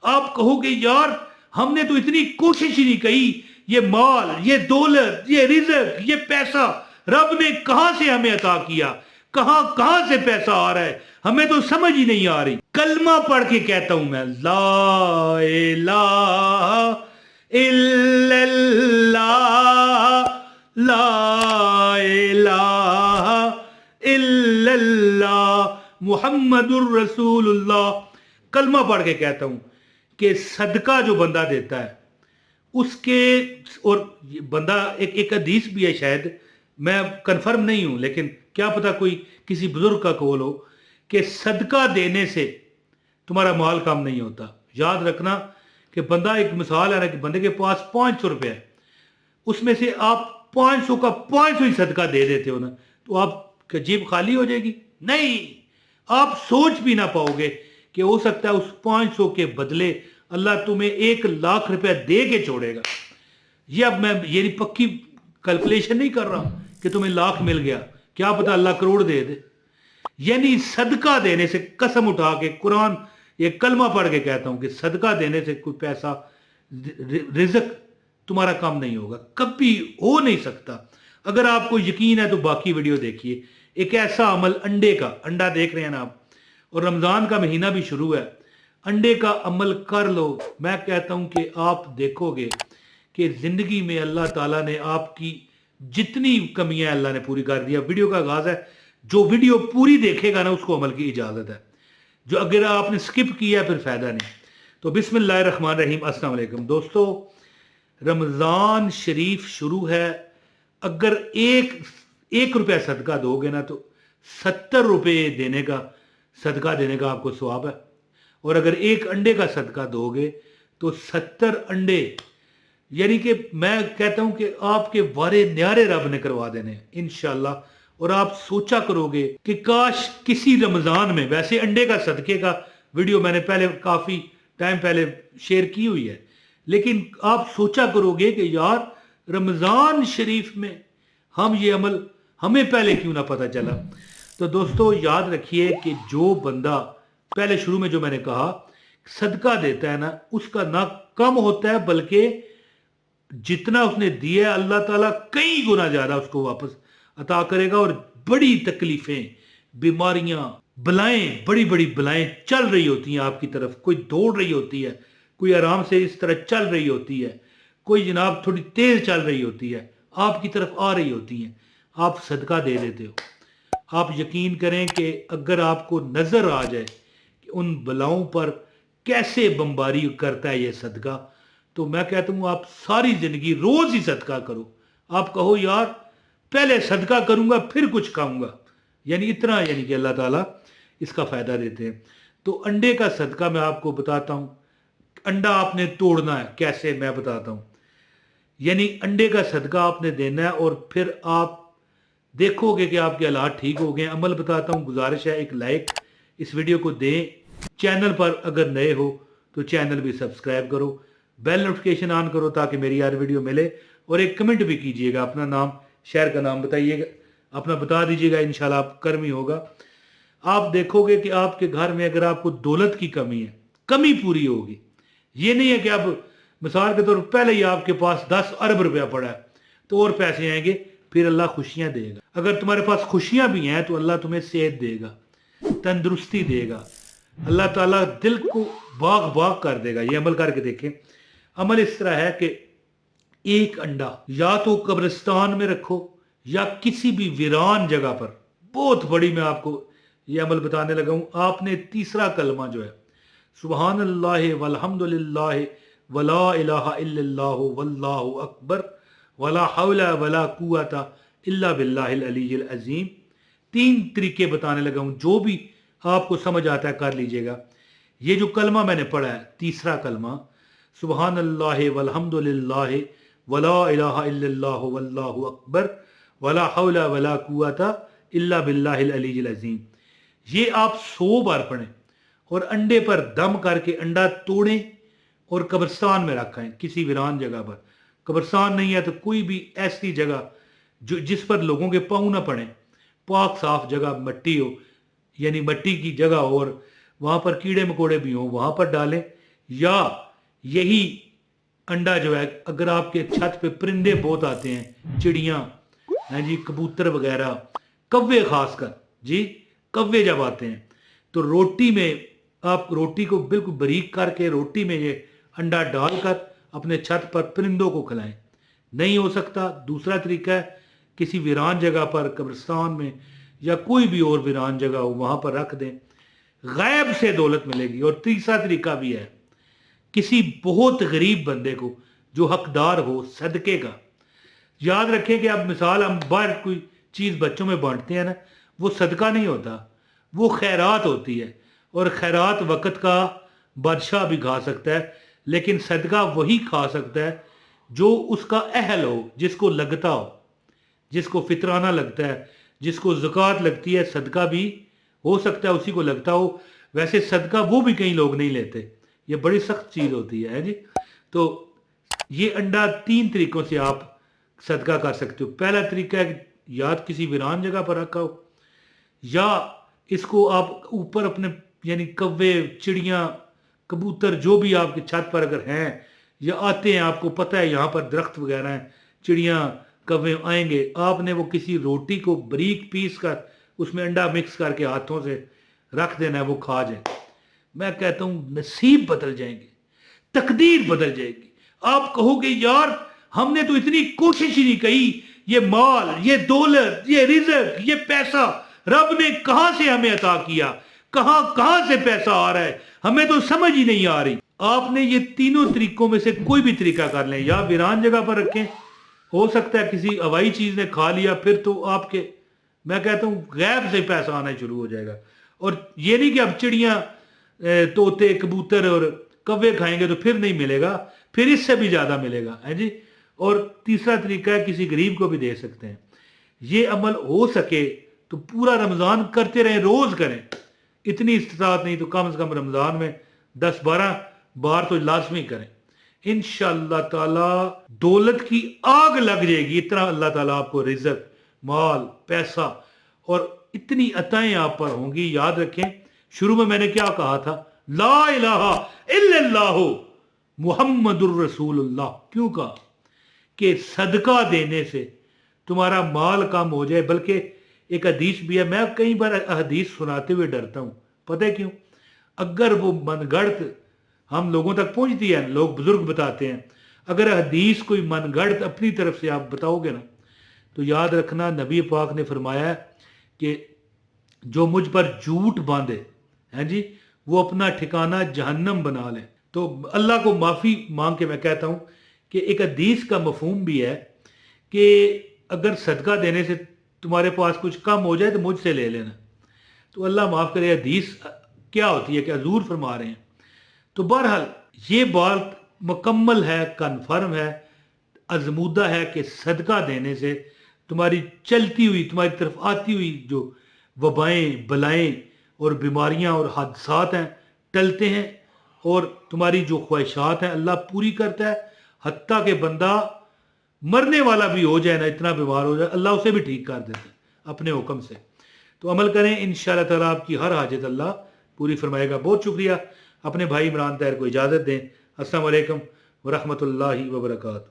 آپ کہو گے یار ہم نے تو اتنی کوشش ہی نہیں کی، یہ مال، یہ دولت، یہ رزق، یہ پیسہ رب نے کہاں سے ہمیں عطا کیا، کہاں سے پیسہ آ رہا ہے، ہمیں تو سمجھ ہی نہیں آ رہی۔ کلمہ پڑھ کے کہتا ہوں میں، لا الہ الا اللہ، لا الہ الا اللہ محمد الرسول اللہ۔ کلمہ پڑھ کے کہتا ہوں کہ صدقہ جو بندہ دیتا ہے اس کے، اور بندہ ایک حدیث بھی ہے، شاید میں کنفرم نہیں ہوں لیکن کیا پتہ کوئی کسی بزرگ کا قول ہو، کہ صدقہ دینے سے تمہارا مال کم نہیں ہوتا۔ یاد رکھنا کہ بندہ، ایک مثال ہے نا کہ بندے کے پاس 500 روپے ہے، اس میں سے آپ 500 کا 500 ہی صدقہ دے دیتے ہو نا، تو آپ کی جیب خالی ہو جائے گی؟ نہیں، آپ سوچ بھی نہ پاؤ گے کہ ہو سکتا ہے اس 500 کے بدلے اللہ تمہیں 1,00,000 روپے دے کے چھوڑے گا۔ یہ اب میں یہ پکی کیلکولیشن نہیں کر رہا کہ تمہیں لاکھ مل گیا، کیا پتہ اللہ کروڑ دے دے۔ یعنی صدقہ دینے سے، قسم اٹھا کے قرآن یہ کلمہ پڑھ کے کہتا ہوں کہ صدقہ دینے سے کوئی پیسہ، رزق تمہارا کم نہیں ہوگا، کبھی ہو نہیں سکتا۔ اگر آپ کو یقین ہے تو باقی ویڈیو دیکھیے۔ ایک ایسا عمل انڈے کا، انڈا دیکھ رہے ہیں نا آپ، اور رمضان کا مہینہ بھی شروع ہے، انڈے کا عمل کر لو، میں کہتا ہوں کہ آپ دیکھو گے کہ زندگی میں اللہ تعالیٰ نے آپ کی جتنی کمیاں اللہ نے پوری کر دیا۔ ویڈیو کا آغاز ہے، جو ویڈیو پوری دیکھے گا نا اس کو عمل کی اجازت ہے، جو اگر آپ نے سکپ کیا پھر فائدہ نہیں۔ تو بسم اللہ الرحمن الرحیم۔ السلام علیکم دوستو، رمضان شریف شروع ہے، اگر ایک روپیہ صدقہ دو گے نا تو 70 روپے دینے کا، صدقہ دینے کا آپ کو ثواب ہے، اور اگر ایک انڈے کا صدقہ دو گے تو 70 انڈے، یعنی کہ میں کہتا ہوں کہ آپ کے وارے نیارے رب نے کروا دینے انشاءاللہ۔ اور آپ سوچا کرو گے کہ کاش کسی رمضان میں، ویسے انڈے کا صدقے کا ویڈیو میں نے پہلے کافی ٹائم پہلے شیئر کی ہوئی ہے، لیکن آپ سوچا کرو گے کہ یار رمضان شریف میں ہم یہ عمل ہمیں پہلے کیوں نہ پتہ چلا۔ تو دوستو یاد رکھیے کہ جو بندہ پہلے شروع میں جو میں نے کہا صدقہ دیتا ہے نا، اس کا نہ کم ہوتا ہے بلکہ جتنا اس نے دیا ہے اللہ تعالیٰ کئی گنا زیادہ اس کو واپس عطا کرے گا۔ اور بڑی تکلیفیں، بیماریاں، بلائیں، بڑی بڑی بلائیں چل رہی ہوتی ہیں آپ کی طرف، کوئی دوڑ رہی ہوتی ہے، کوئی آرام سے اس طرح چل رہی ہوتی ہے، کوئی جناب تھوڑی تیز چل رہی ہوتی ہے، آپ کی طرف آ رہی ہوتی ہیں، آپ صدقہ دے دیتے ہو۔ آپ یقین کریں کہ اگر آپ کو نظر آ جائے کہ ان بلاؤں پر کیسے بمباری کرتا ہے یہ صدقہ، تو میں کہتا ہوں آپ ساری زندگی روز ہی صدقہ کرو۔ آپ کہو یار پہلے صدقہ کروں گا پھر کچھ کھاؤں گا، یعنی اتنا، یعنی کہ اللہ تعالیٰ اس کا فائدہ دیتے ہیں۔ تو انڈے کا صدقہ میں آپ کو بتاتا ہوں، انڈا آپ نے توڑنا ہے کیسے، میں بتاتا ہوں۔ یعنی انڈے کا صدقہ آپ نے دینا ہے اور پھر آپ دیکھو گے کہ آپ کے حالات ٹھیک ہو گئے۔ عمل بتاتا ہوں، گزارش ہے ایک لائک اس ویڈیو کو دیں، چینل پر اگر نئے ہو تو چینل بھی سبسکرائب کرو، بیل نوٹیفکیشن آن کرو تاکہ میری ہر ویڈیو ملے، اور ایک کمنٹ بھی کیجئے گا، اپنا نام، شہر کا نام بتائیے گا، اپنا بتا دیجئے گا، انشاءاللہ آپ کرم ہی ہوگا۔ آپ دیکھو گے کہ آپ کے گھر میں اگر آپ کو دولت کی کمی ہے، کمی پوری ہوگی۔ یہ نہیں ہے کہ اب مثال کے طور پر پہلے ہی آپ کے پاس 10 ارب روپیہ پڑا ہے تو اور پیسے آئیں گے، پھر اللہ خوشیاں دے گا۔ اگر تمہارے پاس خوشیاں بھی ہیں تو اللہ تمہیں صحت دے گا، تندرستی دے گا، اللہ تعالیٰ دل کو باغ کر دے گا۔ یہ عمل کر کے دیکھیں۔ عمل اس طرح ہے کہ ایک انڈا یا تو قبرستان میں رکھو یا کسی بھی ویران جگہ پر، بہت بڑی میں آپ کو یہ عمل بتانے لگا ہوں۔ آپ نے تیسرا کلمہ جو ہے، سبحان اللہ والحمد للہ ولا الہ الا اللہ واللہ اکبر ولا حول ولا قوت الا باللہ العلی العظیم، 3 طریقے بتانے لگا ہوں، جو بھی آپ کو سمجھ آتا ہے کر لیجئے گا۔ یہ جو کلمہ میں نے پڑھا ہے، تیسرا کلمہ، سبحان اللہ والحمد للہ ولا الہ الا اللہ واللہ اکبر ولا حول ولا قوت الا باللہ العلی العظیم، یہ آپ 100 بار پڑھیں اور انڈے پر دم کر کے انڈا توڑیں اور قبرستان میں رکھیں، کسی ویران جگہ پر۔ قبرستان نہیں ہے تو کوئی بھی ایسی جگہ جس پر لوگوں کے پاؤں نہ پڑیں، پاک صاف جگہ، مٹی ہو، یعنی مٹی کی جگہ ہو، اور وہاں پر کیڑے مکوڑے بھی ہوں، وہاں پر ڈالیں۔ یا یہی انڈا جو ہے اگر آپ کے چھت پہ پرندے بہت آتے ہیں، چڑیاں ہیں جی، کبوتر وغیرہ، کوے خاص کر جی، کوے جب آتے ہیں تو روٹی میں آپ روٹی کو بالکل باریک کر کے روٹی میں یہ انڈا ڈال کر اپنے چھت پر پرندوں کو کھلائیں۔ نہیں ہو سکتا، دوسرا طریقہ ہے کسی ویران جگہ پر، قبرستان میں یا کوئی بھی اور ویران جگہ ہو وہاں پر رکھ دیں، غیب سے دولت ملے گی۔ اور تیسرا طریقہ بھی ہے، کسی بہت غریب بندے کو جو حقدار ہو صدقے کا، یاد رکھیں کہ اب مثال ہم باہر کوئی چیز بچوں میں بانٹتے ہیں نا، وہ صدقہ نہیں ہوتا، وہ خیرات ہوتی ہے، اور خیرات وقت کا بادشاہ بھی کھا سکتا ہے، لیکن صدقہ وہی کھا سکتا ہے جو اس کا اہل ہو، جس کو لگتا ہو، جس کو فطرانہ لگتا ہے، جس کو زکوٰۃ لگتی ہے، صدقہ بھی ہو سکتا ہے اسی کو لگتا ہو۔ ویسے صدقہ وہ بھی کئی لوگ نہیں لیتے، یہ بڑی سخت چیز ہوتی ہے جی۔ تو یہ انڈا 3 طریقوں سے آپ صدقہ کر سکتے ہو۔ پہلا طریقہ ہے کہ یا کسی ویران جگہ پر رکھا ہو، یا اس کو آپ اوپر اپنے یعنی کوے، چڑیاں، کبوتر جو بھی آپ کے چھت پر اگر ہیں یا آتے ہیں، آپ کو پتہ ہے یہاں پر درخت وغیرہ ہیں، چڑیاں کوے آئیں گے، آپ نے وہ کسی روٹی کو باریک پیس کر اس میں انڈا مکس کر کے ہاتھوں سے رکھ دینا ہے، وہ کھا جائیں۔ میں کہتا ہوں نصیب بدل جائیں گے، تقدیر بدل جائے گی۔ آپ کہو گے یار ہم نے تو اتنی کوشش ہی نہیں کی، یہ مال، یہ دولت، یہ رزق، یہ پیسہ رب نے کہاں سے ہمیں عطا کیا، کہاں سے پیسہ آ رہا ہے، ہمیں تو سمجھ ہی نہیں آ رہی۔ آپ نے یہ تینوں طریقوں میں سے کوئی بھی طریقہ کر لیں، یا ویران جگہ پر رکھیں، ہو سکتا ہے کسی ہوائی چیز نے کھا لیا، پھر تو آپ کے میں کہتا ہوں غیب سے پیسہ آنا شروع ہو جائے گا۔ اور یہ نہیں کہ اب چڑیاں، طوطے، کبوتر اور کوے کھائیں گے تو پھر نہیں ملے گا، پھر اس سے بھی زیادہ ملے گا ہے جی۔ اور تیسرا طریقہ ہے کسی غریب کو بھی دے سکتے ہیں۔ یہ عمل ہو سکے تو پورا رمضان کرتے رہیں، روز کریں۔ اتنی استطاعت نہیں تو کم از کم رمضان میں 10-12 بار تو لازمی کریں۔ انشاءاللہ تعالی دولت کی آگ لگ جائے گی، اتنا اللہ تعالیٰ آپ کو رزق، مال، پیسہ اور اتنی عطائیں آپ پر ہوں گی۔ یاد رکھیں شروع میں نے کیا کہا تھا، لا الہ الا اللہ محمد الرسول اللہ، کیوں کہا؟ کہ صدقہ دینے سے تمہارا مال کم ہو جائے۔ بلکہ ایک حدیث بھی ہے، میں کئی بار حدیث سناتے ہوئے ڈرتا ہوں، پتہ ہے کیوں؟ اگر وہ من گڑت ہم لوگوں تک پہنچتی ہے، لوگ بزرگ بتاتے ہیں، اگر حدیث کوئی من گڑت اپنی طرف سے آپ بتاؤ گے نا تو یاد رکھنا نبی پاک نے فرمایا ہے کہ جو مجھ پر جھوٹ باندھے ہیں جی، وہ اپنا ٹھکانہ جہنم بنا لے۔ تو اللہ کو معافی مانگ کے میں کہتا ہوں کہ ایک حدیث کا مفہوم بھی ہے کہ اگر صدقہ دینے سے تمہارے پاس کچھ کم ہو جائے تو مجھ سے لے لینا۔ تو اللہ معاف کرے، حدیث کیا ہوتی ہے کہ حضور فرما رہے ہیں۔ تو بہرحال یہ بات مکمل ہے، کنفرم ہے، ازمودہ ہے کہ صدقہ دینے سے تمہاری چلتی ہوئی، تمہاری طرف آتی ہوئی جو وبائیں، بلائیں اور بیماریاں اور حادثات ہیں ٹلتے ہیں، اور تمہاری جو خواہشات ہیں اللہ پوری کرتا ہے۔ حتیٰ کہ بندہ مرنے والا بھی ہو جائے نا، اتنا بیمار ہو جائے، اللہ اسے بھی ٹھیک کر دیتا ہے اپنے حکم سے۔ تو عمل کریں، انشاءاللہ تعالیٰ آپ کی ہر حاجت اللہ پوری فرمائے گا۔ بہت شکریہ۔ اپنے بھائی عمران طاہر کو اجازت دیں۔ السلام علیکم ورحمۃ اللہ وبرکاتہ۔